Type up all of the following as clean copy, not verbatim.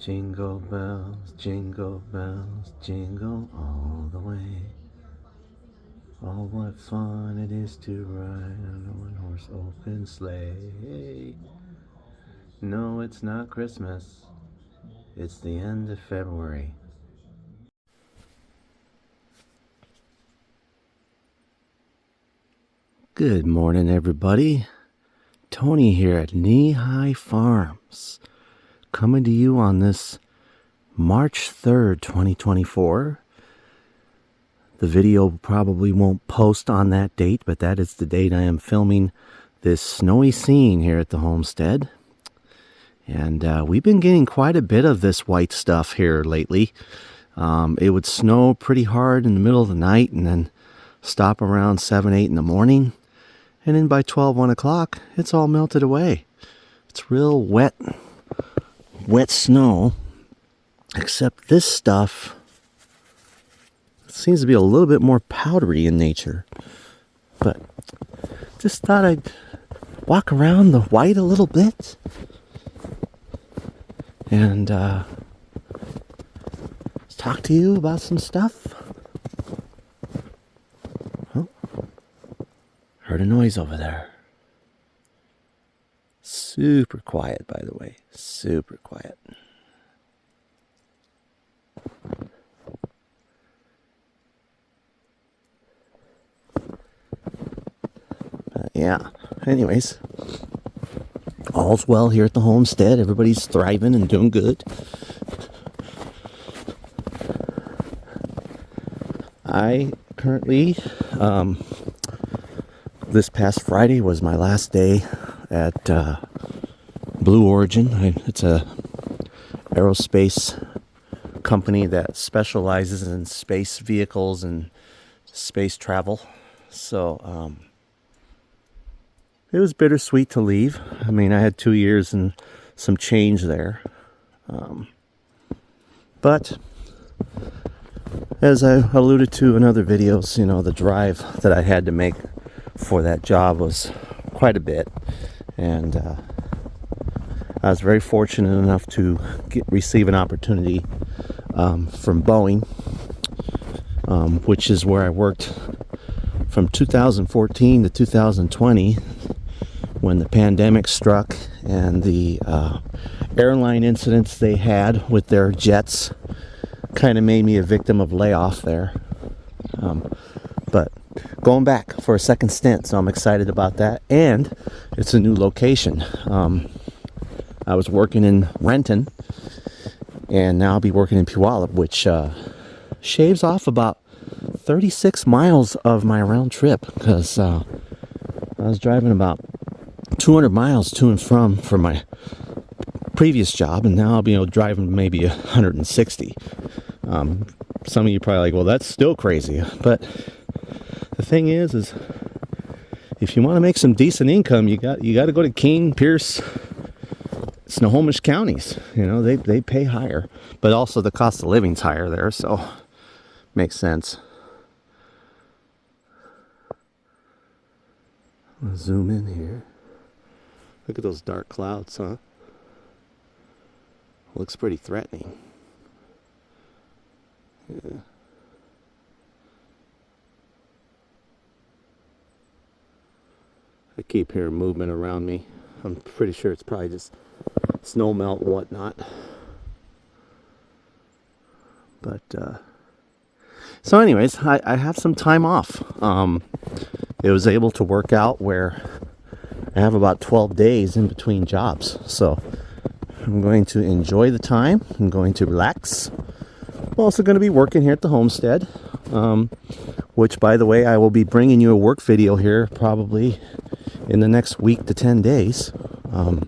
Jingle bells, jingle all the way. Oh, what fun it is to ride on a one-horse open sleigh. No, it's not Christmas. It's the end of February. Good morning, everybody. Tony here at Knee High Farms, coming to you on this March 3rd, 2024. The video probably won't post on that date, but that is the date I am filming this snowy scene here at the homestead. And we've been getting quite a bit of this white stuff here lately. It would snow pretty hard in the middle of the night and then stop around 7, 8 in the morning. And then by 12, 1 o'clock, it's all melted away. It's real wet snow. Except this stuff seems to be a little bit more powdery in nature. But just thought I'd walk around the white a little bit. And talk to you about some stuff. Oh, heard a noise over there. Super quiet, by the way. Super quiet. Yeah, anyways, all's well here at the homestead. Everybody's thriving and doing good. I currently, this past Friday was my last day at Blue Origin. It's a aerospace company that specializes in space vehicles and space travel. So, it was bittersweet to leave. I mean, I had 2 years and some change there. But as I alluded to in other videos, you know, the drive that I had to make for that job was quite a bit. And I was very fortunate enough to receive an opportunity from Boeing, which is where I worked from 2014 to 2020. When the pandemic struck and the airline incidents they had with their jets kind of made me a victim of layoff there. But going back for a second stint, so I'm excited about that. And it's a new location. I was working in Renton, and now I'll be working in Puyallup, which shaves off about 36 miles of my round trip, because I was driving about 200 miles to and from for my previous job, and now I'll be driving maybe 160. Some of you probably like, well, that's still crazy. But the thing is if you want to make some decent income, you got to go to Keene, Pierce, Snohomish counties. You know, they pay higher, but also the cost of living's higher there, so makes sense. I'll zoom in here. Look at those dark clouds, huh? Looks pretty threatening. Yeah. I keep hearing movement around me. I'm pretty sure it's probably just snow melt and whatnot. But, so anyways, I have some time off. It was able to work out where I have about 12 days in between jobs. So I'm going to enjoy the time. I'm going to relax. I'm also going to be working here at the homestead, which, by the way, I will be bringing you a work video here probably in the next week to 10 days. I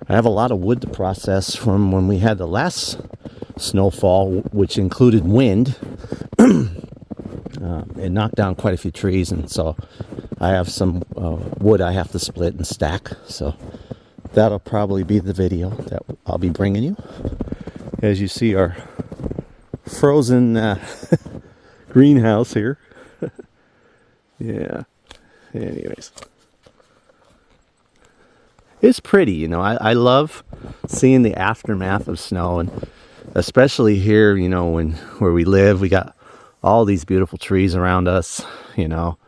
have a lot of wood to process from when we had the last snowfall, which included wind. It knocked down quite a few trees, and so I have some wood I have to split and stack. So that'll probably be the video that I'll be bringing you. As you see, our frozen greenhouse here. Yeah. Anyways. it's pretty, you know. I love seeing the aftermath of snow, and especially here, you know, where we live, we got all these beautiful trees around us, you know.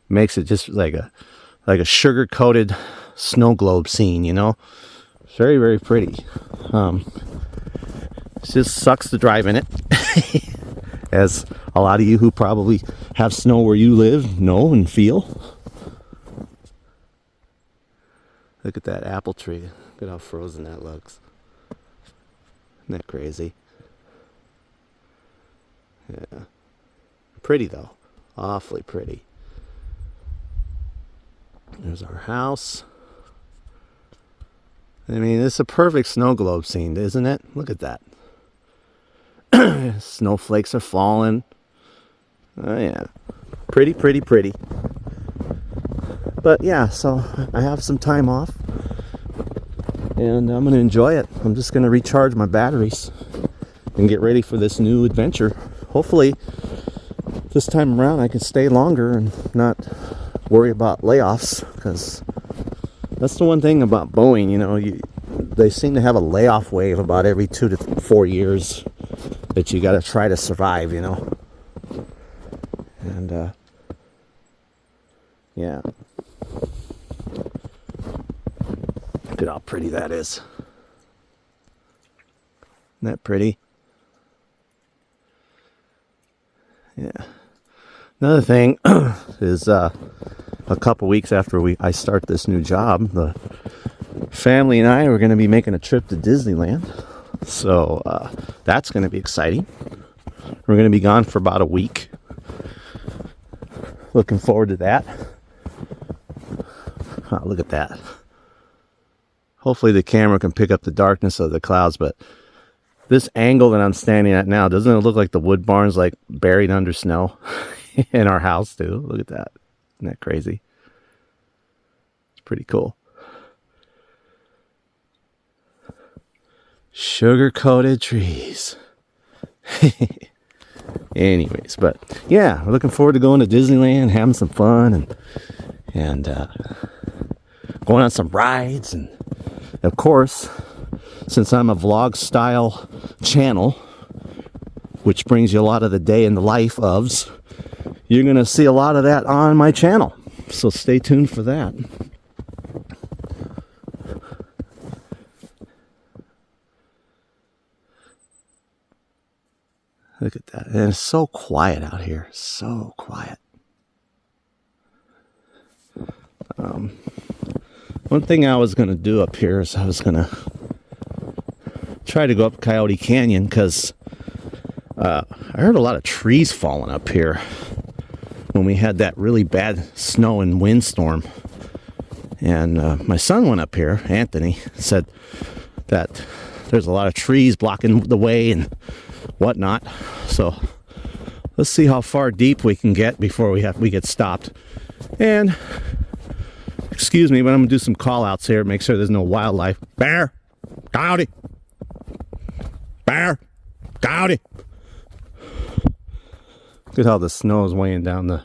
Makes it just like a sugar coated snow globe scene, you know. It's very, very pretty. It just sucks to drive in it. As a lot of you who probably have snow where you live know and feel. Look at that apple tree. Look at how frozen that looks. Isn't that crazy? Yeah. Pretty though. Awfully pretty. There's our house. I mean, it's a perfect snow globe scene, isn't it? Look at that. Snowflakes are falling. Oh yeah. Pretty, pretty, pretty. But yeah, so I have some time off. And I'm going to enjoy it. I'm just going to recharge my batteries and get ready for this new adventure. Hopefully, this time around I can stay longer and not worry about layoffs, because that's the one thing about Boeing, you know, they seem to have a layoff wave about every 2 to 4 years that you got to try to survive, you know. And yeah, look at how pretty that is. Isn't that pretty? Yeah. Another thing is a couple weeks after I start this new job, the family and I are going to be making a trip to Disneyland. So that's going to be exciting. We're going to be gone for about a week. Looking forward to that. Oh, look at that. Hopefully the camera can pick up the darkness of the clouds, but this angle that I'm standing at now, doesn't it look like the wood barn's like buried under snow? In our house too. Look at that. Isn't that crazy? It's pretty cool. Sugar-coated trees. Anyways, but yeah, we're looking forward to going to Disneyland, having some fun, and going on some rides, and of course, since I'm a vlog style channel, which brings you a lot of the day in the life ofs, you're going to see a lot of that on my channel. So stay tuned for that. Look at that. And it's so quiet out here. So quiet. One thing I was going to do up here is I was going to try to go up Coyote Canyon, because I heard a lot of trees falling up here when we had that really bad snow and windstorm. And my son went up here, Anthony, said that there's a lot of trees blocking the way and whatnot. So let's see how far deep we can get before we get stopped. And excuse me, but I'm gonna do some call outs here, make sure there's no wildlife. Bear, coyote, bear, coyote. Look at how the snow is weighing down the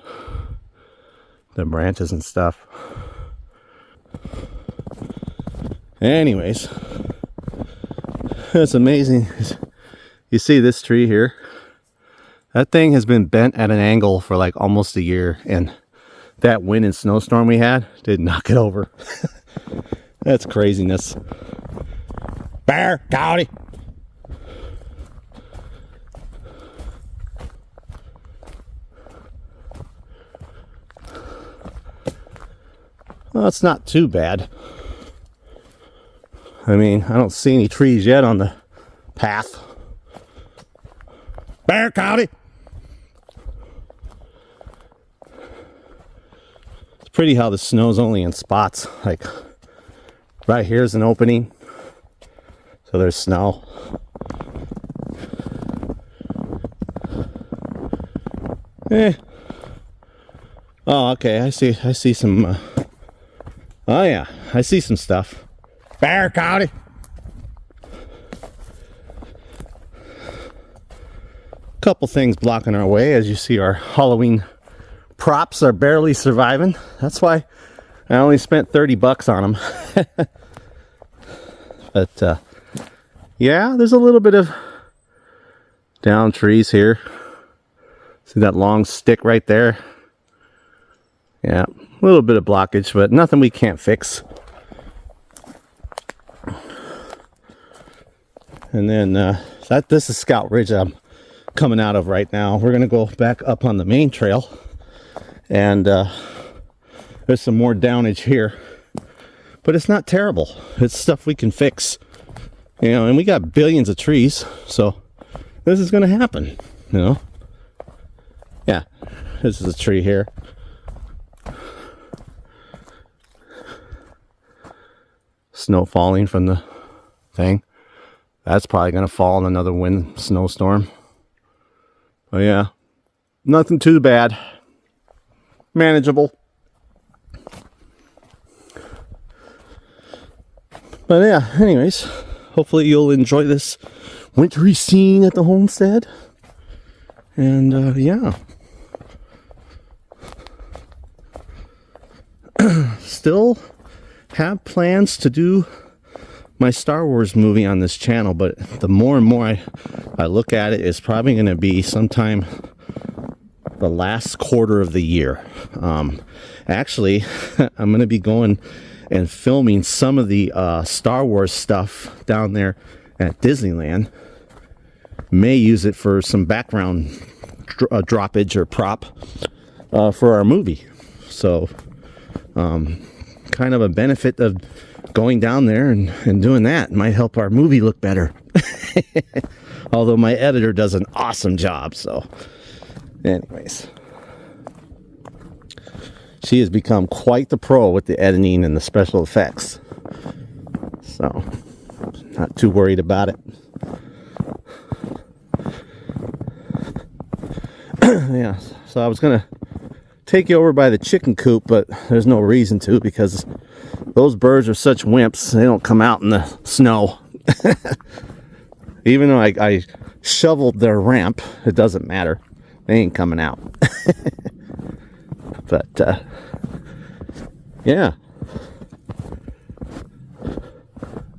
branches and stuff. Anyways, it's amazing. You see this tree here? That thing has been bent at an angle for like almost a year, and that wind and snowstorm we had did knock it over. That's craziness. Bear, coyote. Well, it's not too bad. I mean, I don't see any trees yet on the path. Bear, coyote. It's pretty how the snow's only in spots. Like, right here's an opening, so there's snow. Oh, okay. I see some. Oh yeah, I see some stuff. Bear, coyote. Couple things blocking our way. As you see, our Halloween props are barely surviving. That's why I only spent $30 on them. But yeah, there's a little bit of down trees here. See that long stick right there? Yeah, a little bit of blockage, but nothing we can't fix. And then this is Scout Ridge I'm coming out of right now. We're gonna go back up on the main trail, and there's some more downage here, but it's not terrible. It's stuff we can fix, you know, and we got billions of trees, so this is gonna happen, you know. Yeah, this is a tree here. Snow falling from the thing. That's probably gonna fall in another snowstorm. Oh yeah, nothing too bad. Manageable. But yeah, anyways, hopefully you'll enjoy this wintry scene at the homestead. And yeah. Still have plans to do my Star Wars movie on this channel, but the more and more I look at it, it's probably going to be sometime the last quarter of the year. Actually, I'm going to be going and filming some of the Star Wars stuff down there at Disneyland. May use it for some background droppage or prop for our movie. So kind of a benefit of going down there and doing that might help our movie look better. Although my editor does an awesome job. So anyways, she has become quite the pro with the editing and the special effects, so not too worried about it. Yeah, so I was gonna take you over by the chicken coop, but there's no reason to, because those birds are such wimps. They don't come out in the snow. Even though I shoveled their ramp, it doesn't matter. They ain't coming out. But yeah,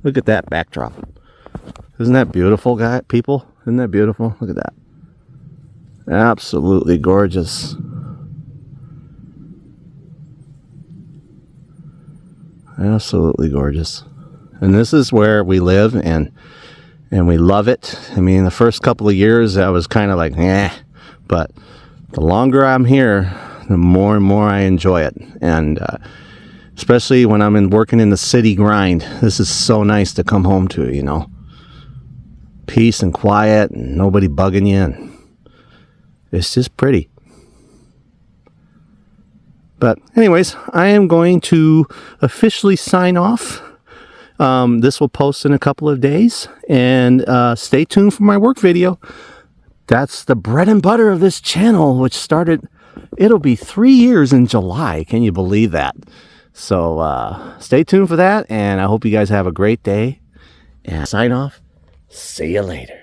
look at that backdrop. Isn't that beautiful, people? Isn't that beautiful? Look at that. Absolutely gorgeous. Absolutely gorgeous. And this is where we live, and we love it. I mean, the first couple of years I was kind of like, eh, but the longer I'm here, the more and more I enjoy it. And especially when I'm working in the city grind, this is so nice to come home to, you know. Peace and quiet and nobody bugging you, and it's just pretty. But anyways, I am going to officially sign off. This will post in a couple of days, and stay tuned for my work video. That's the bread and butter of this channel, which started, it'll be 3 years in July. Can you believe that? So stay tuned for that, and I hope you guys have a great day. And sign off. See you later.